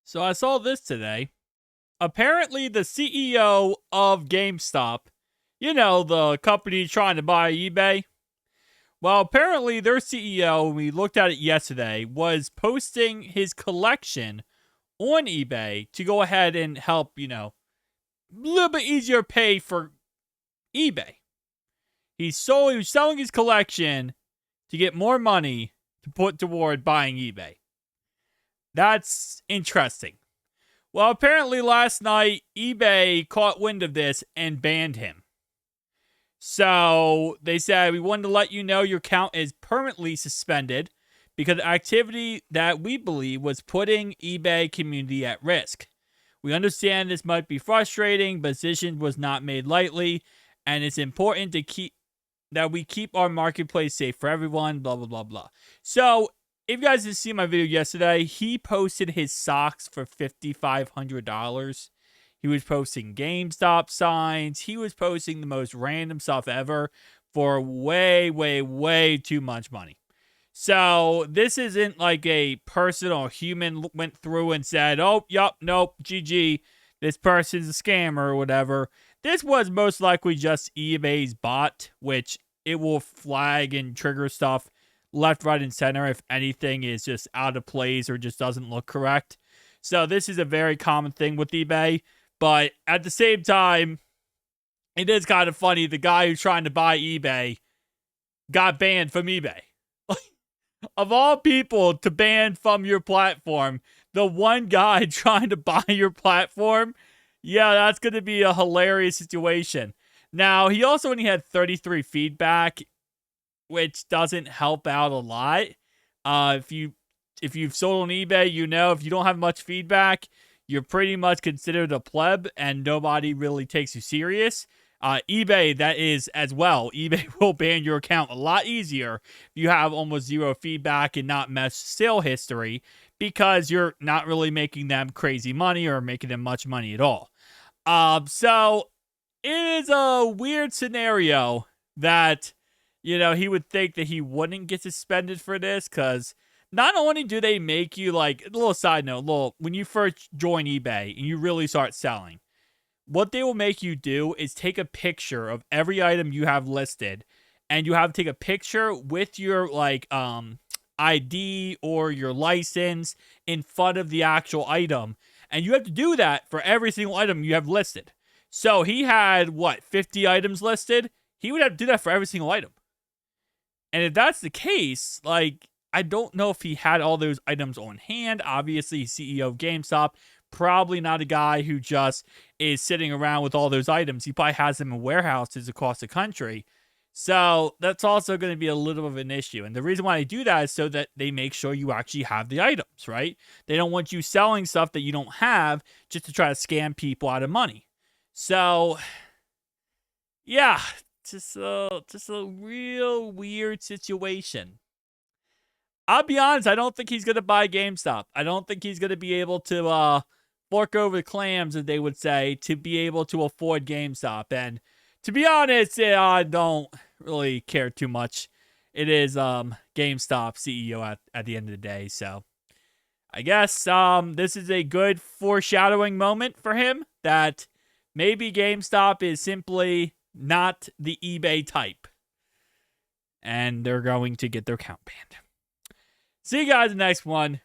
So I saw this today. Apparently, the CEO of GameStop, the company trying to buy eBay. Well, apparently, their CEO, we looked at it yesterday, was posting his collection on eBay to go ahead and help, a little bit easier pay for eBay. He was selling his collection to get more money to put toward buying eBay. That's interesting. Well, apparently last night, eBay caught wind of this and banned him. So they said, we wanted to let you know your account is permanently suspended because of activity that we believe was putting eBay community at risk. We understand this might be frustrating, but decision was not made lightly, and it's important that we keep our marketplace safe for everyone, blah, blah, blah, blah. So if you guys didn't see my video yesterday, he posted his socks for $5,500. He was posting GameStop signs. He was posting the most random stuff ever for way, way, way too much money. So this isn't like a person or human went through and said, oh, yup, nope, GG, this person's a scammer or whatever. This was most likely just eBay's bot, which it will flag and trigger stuff left, right, and center if anything is just out of place or just doesn't look correct. So this is a very common thing with eBay. But at the same time, it is kind of funny. The guy who's trying to buy eBay got banned from eBay. Of all people to ban from your platform, the one guy trying to buy your platform, yeah, that's going to be a hilarious situation. Now, he also only had 33 feedback, which doesn't help out a lot. If you've sold on eBay, if you don't have much feedback, you're pretty much considered a pleb and nobody really takes you serious. eBay, that is as well. eBay will ban your account a lot easier if you have almost zero feedback and not much sale history because you're not really making them crazy money or making them much money at all. So it is a weird scenario that, he would think that he wouldn't get suspended for this because not only do they make you, like, a little side note, when you first join eBay and you really start selling, what they will make you do is take a picture of every item you have listed, and you have to take a picture with your, ID or your license in front of the actual item, and you have to do that for every single item you have listed. So he had, 50 items listed? He would have to do that for every single item. And if that's the case, I don't know if he had all those items on hand. Obviously, CEO of GameStop, probably not a guy who just is sitting around with all those items. He probably has them in warehouses across the country. So that's also going to be a little bit of an issue. And the reason why they do that is so that they make sure you actually have the items, right? They don't want you selling stuff that you don't have just to try to scam people out of money. So, yeah, just a real weird situation. I'll be honest, I don't think he's going to buy GameStop. I don't think he's going to be able to fork over the clams, as they would say, to be able to afford GameStop. And to be honest, I don't really care too much. It is GameStop CEO at the end of the day. So I guess this is a good foreshadowing moment for him that maybe GameStop is simply not the eBay type. And they're going to get their account banned. See you guys in the next one.